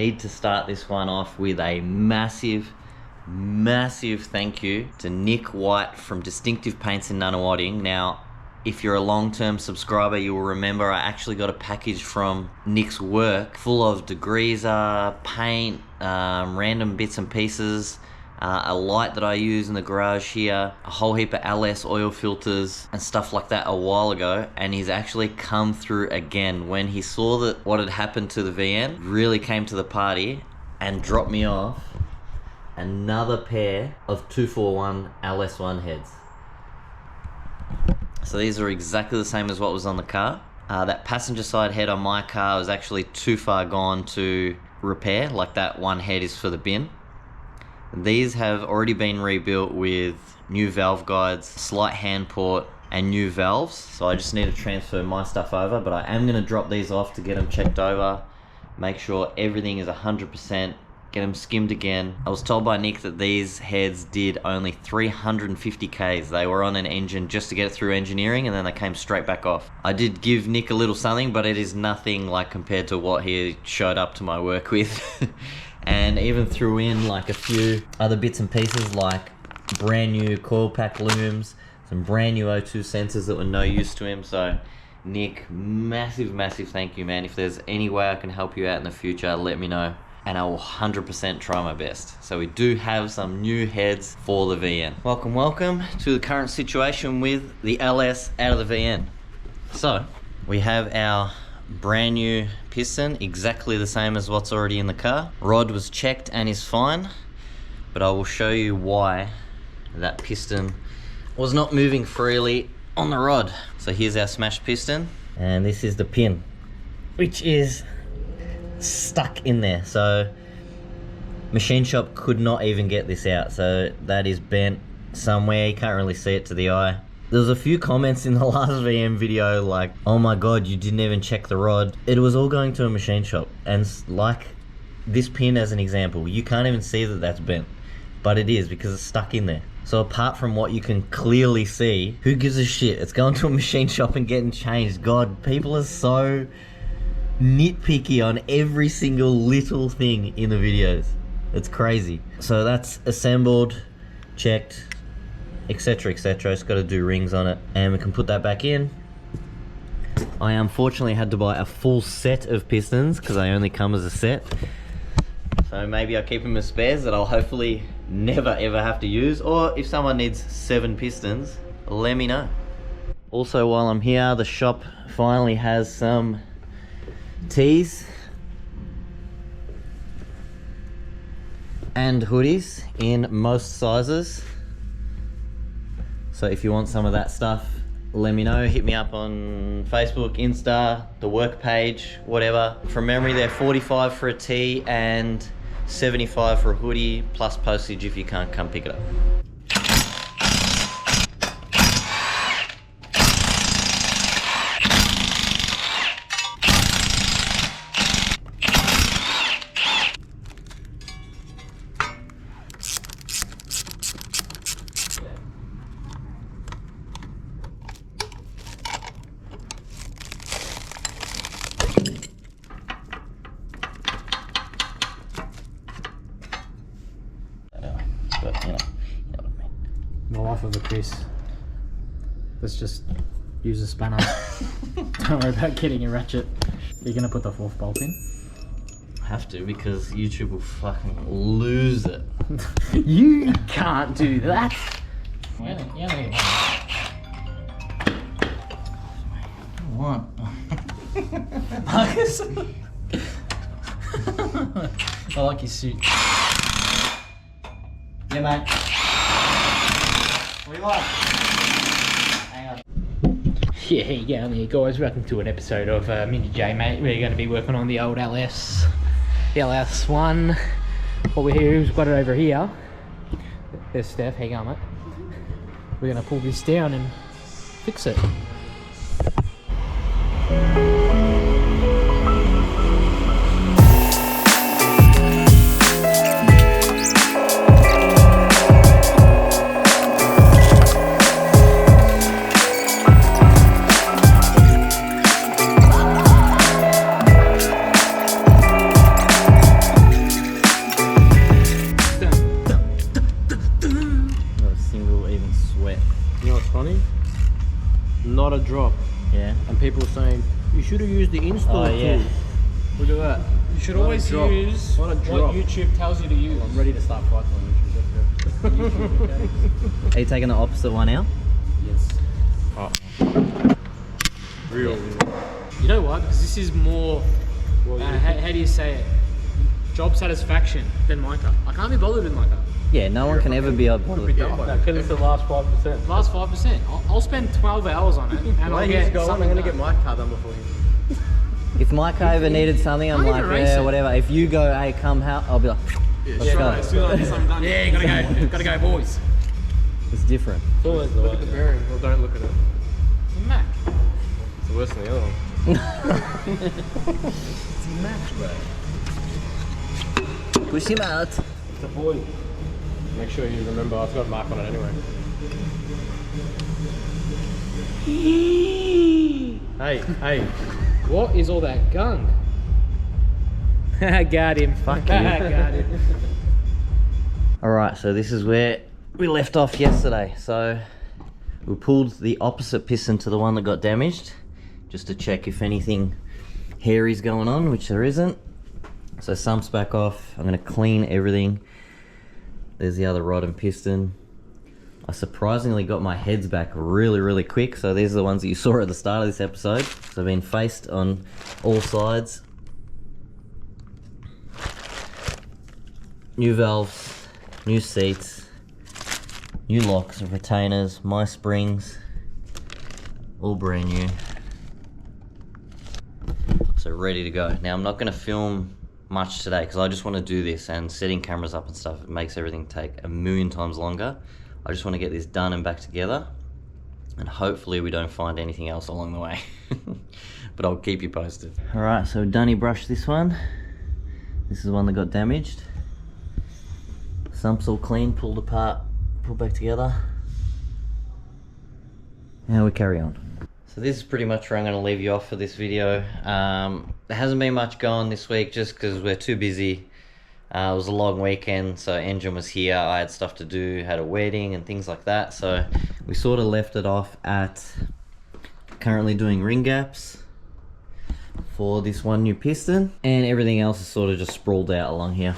need to start this one off with a massive thank you to Nick White from Distinctive Paints in Nunawading. Now, if you're a long-term subscriber, you will remember I actually got a package from Nick's work full of degreaser, paint, random bits and pieces, a light that I use in the garage here, a whole heap of LS oil filters and stuff like that a while ago, and he's actually come through again. When he saw that what had happened to the VN, really came to the party and dropped me off another pair of 241 LS1 heads. So these are exactly the same as what was on the car. That passenger side head on my car was actually too far gone to repair, like that one head is for the bin. These have already been rebuilt with new valve guides, slight hand port, and new valves. So I just need to transfer my stuff over, but I am going to drop these off to get them checked over, make sure everything is 100%, get them skimmed again. I was told by Nick that these heads did only 350 Ks. They were on an engine just to get it through engineering, and then they came straight back off. I did give Nick a little something, but it is nothing like compared to what he showed up to my work with. And even threw in like a few other bits and pieces, like brand new coil pack looms, some brand new O2 sensors that were no use to him. So Nick, massive thank you, man. If there's any way I can help you out in the future, let me know, and I will 100% try my best. So we do have some new heads for the VN. Welcome to the current situation with the LS out of the VN. So we have our brand new piston, exactly the same as what's already in the car. Rod was checked and is fine, but I will show you why that piston was not moving freely on the rod. So here's our smashed piston, and this is the pin, which is stuck in there. So machine shop could not even get this out, so that is bent somewhere. You can't really see it to the eye. There was a few comments in the last VM video like, oh my god, you didn't even check the rod. It was all going to a machine shop, and like this pin as an example, you can't even see that that's bent, but it is because it's stuck in there. So apart from what you can clearly see, who gives a shit? It's going to a machine shop and getting changed. God, people are so nitpicky on every single little thing in the videos. It's crazy. So that's assembled, checked, etc, etc. It's got to do rings on it, and we can put that back in. I unfortunately had to buy a full set of pistons because they only come as a set, so maybe I'll keep them as spares that I'll hopefully never ever have to use, or if someone needs 7 pistons, let me know. Also, while I'm here, the shop finally has some tees and hoodies in most sizes. So if you want some of that stuff, let me know. Hit me up on Facebook, Insta, the work page, whatever. From memory, they're 45 for a tee and 75 for a hoodie, plus postage if you can't come pick it up. But you know what I mean. The life of a Chris. Let's just use a spanner. Don't worry about getting a ratchet. You're gonna put the 4th bolt in? I have to, because YouTube will fucking lose it. You can't do that. What? Marcus. I like your suit. Yeah, mate. What do you want? Hang on. Yeah, how you going there, guys? Welcome to an episode of Mindy J, mate. We're going to be working on the old LS, the LS1. What we've got it over here. There's Steph. How you going, mate? We're going to pull this down and fix it. funny? Not a drop. Yeah. And people are saying, you should have used the install tool. Look at that. You should Not a always drop. use Not a what drop. YouTube tells you to use. I'm ready to start fights on YouTube. Let's go. Are you taking the opposite one out? Yes. Oh. Real. You know what? Because this is more, Well, how do you say it? Job satisfaction than my car. I can't be bothered with my car. Yeah, no one can ever be able to. because it's the last 5%. Last 5%. I'll spend 12 hours on it and I'll Wait, get he's going. I'm something going to done. get my car done before him. If my car ever needed something, I'm Can't like, even race yeah, it. whatever. If you go, hey, come help, I'll be like, let's go. As soon as I get something done. Yeah, gotta go, boys. It's different. It's always look at the bearing. Well, don't look at it. It's a Mac. It's worse than the other one. It's a Mac, bro. Push him out. It's a boy. Make sure you remember, I've got a mark on it anyway. Hey. What is all that gunk? Got him. Fuck you. Got him. Alright, so this is where we left off yesterday. So we pulled the opposite piston to the one that got damaged, just to check if anything hairy's going on, which there isn't. So sump's back off. I'm gonna clean everything. There's the other rod and piston. I surprisingly got my heads back really quick. So these are the ones that you saw at the start of this episode. So I've been faced on all sides. New valves, new seats, new locks and retainers, my springs, all brand new. So ready to go. Now I'm not gonna film much today because I just want to do this, and setting cameras up and stuff, it makes everything take a million times longer. I just want to get this done and back together, and hopefully we don't find anything else along the way. But I'll keep you posted. Alright, so Dunny brushed this one. This is the one that got damaged. Sump's all clean, pulled apart, pulled back together. Now we carry on. So this is pretty much where I'm going to leave you off for this video. There hasn't been much going this week just because we're too busy. It was a long weekend, so engine was here, I had stuff to do, had a wedding and things like that. So we sort of left it off at currently doing ring gaps for this one new piston, and everything else is sort of just sprawled out along here.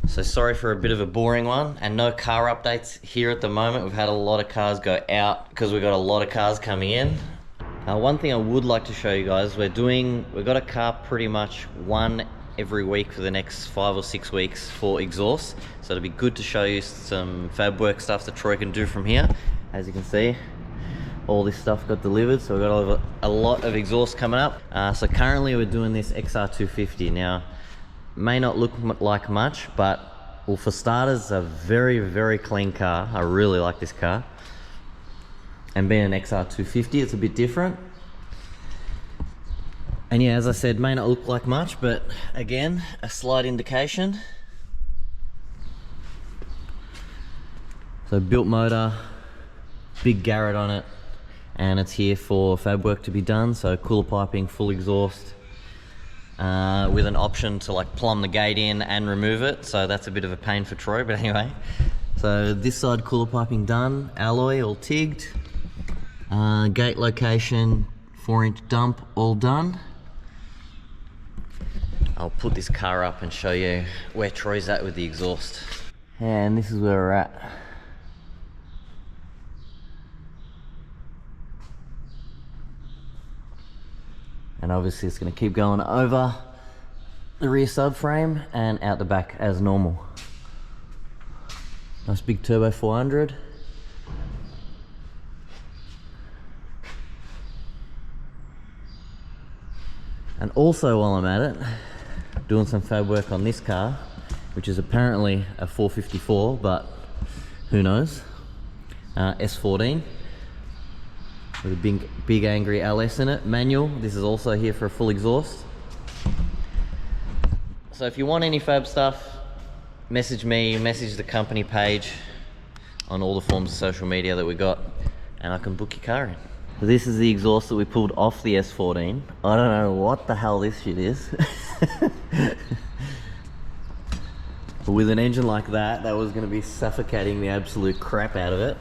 So sorry for a bit of a boring one, and no car updates here at the moment. We've had a lot of cars go out because we've got a lot of cars coming in. One thing I would like to show you guys, we've got a car pretty much one every week for the next 5 or 6 weeks for exhaust. So it'd be good to show you some fab work stuff that Troy can do from here. As you can see, all this stuff got delivered, so we've got a lot of exhaust coming up. So currently we're doing this XR250. Now, may not look like much, but well, for starters, a very clean car. I really like this car. And being an XR250, it's a bit different. And yeah, as I said, may not look like much, but again, a slight indication. So built motor, big Garrett on it, and it's here for fab work to be done. So cooler piping, full exhaust, with an option to like plumb the gate in and remove it. So that's a bit of a pain for Troy, but anyway. So this side cooler piping done, alloy all tigged. Gate location, 4-inch dump, all done. I'll put this car up and show you where Troy's at with the exhaust. And this is where we're at. And obviously it's going to keep going over the rear subframe and out the back as normal. Nice big turbo 400. And also while I'm at it, doing some fab work on this car, which is apparently a 454, but who knows. S14 with a big angry LS in it, manual. This is also here for a full exhaust. So if you want any fab stuff, message me, message the company page on all the forms of social media that we got, and I can book your car in. So this is the exhaust that we pulled off the S14. I don't know what the hell this shit is. But with an engine like that, that was going to be suffocating the absolute crap out of it.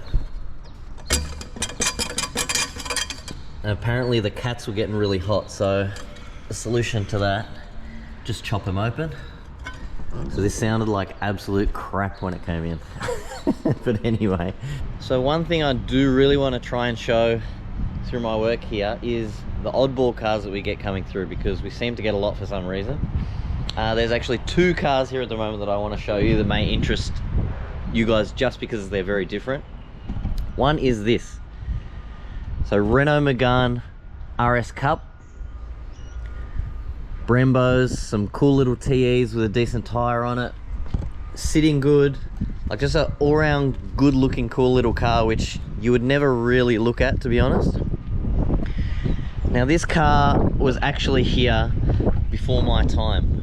And apparently the cats were getting really hot, so the solution to that, just chop them open. So this sounded like absolute crap when it came in. But anyway, so one thing I do really want to try and show through my work here is the oddball cars that we get coming through, because we seem to get a lot for some reason. There's actually two cars here at the moment that I want to show you that may interest you guys just because they're very different. One is this. So Renault Megane RS Cup. Brembos, some cool little TEs with a decent tyre on it. Sitting good. Like just an all-round good looking cool little car which you would never really look at, to be honest. Now this car was actually here before my time.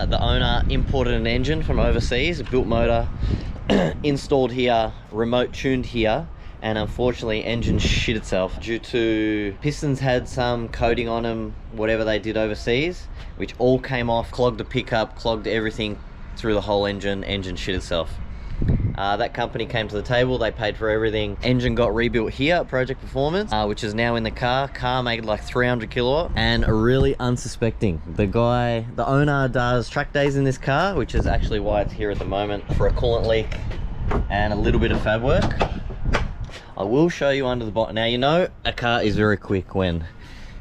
The owner imported an engine from overseas, a built motor, installed here, remote tuned here, and unfortunately engine shit itself due to pistons had some coating on them, whatever they did overseas, which all came off, clogged the pickup, clogged everything through the whole engine shit itself. That company came to the table, they paid for everything. Engine got rebuilt here at Project Performance, which is now in the car. Car made like 300 kilowatt and really unsuspecting. The owner does track days in this car, which is actually why it's here at the moment, for a coolant leak and a little bit of fab work. I will show you under the bonnet. Now, you know a car is very quick when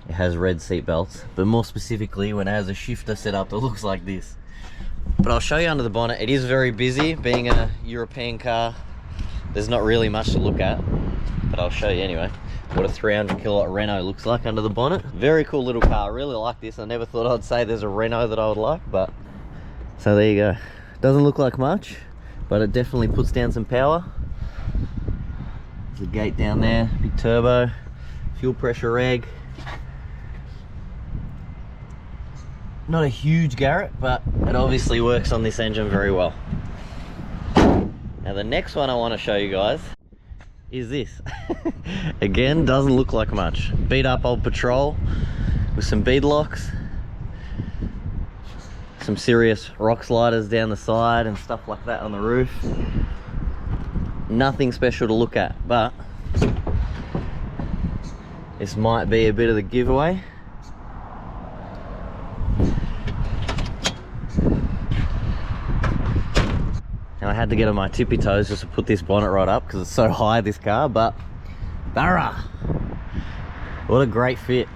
it has red seat belts, but more specifically when it has a shifter set up that looks like this. But I'll show you under the bonnet. It is very busy. Being a European car, there's not really much to look at, but I'll show you anyway what a 300 kilowatt Renault looks like under the bonnet. Very cool little car. I really like this. I never thought I'd say there's a Renault that I would like, but so there you go. Doesn't look like much, but it definitely puts down some power. There's a gate down there, big turbo, fuel pressure reg. Not a huge Garrett, but it obviously works on this engine very well. Now the next one I want to show you guys is this. Again, doesn't look like much. Beat up old Patrol with some bead locks, some serious rock sliders down the side and stuff like that on the roof. Nothing special to look at, but this might be a bit of the giveaway. Now I had to get on my tippy toes just to put this bonnet right up because it's so high, this car, but barra! What a great fit.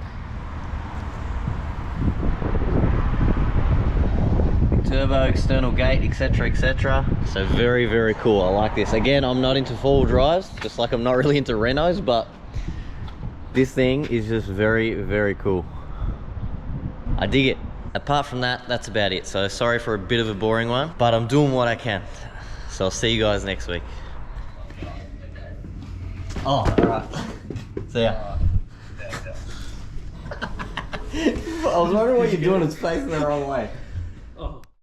Big turbo, external gate, etc, etc. So very, very cool. I like this. Again, I'm not into four-wheel drives, just like I'm not really into Renaults, but this thing is just very, very cool. I dig it. Apart from that, that's about it. So sorry for a bit of a boring one, but I'm doing what I can. So I'll see you guys next week. Oh, alright. See ya. I was wondering what you're doing, it's facing the wrong way.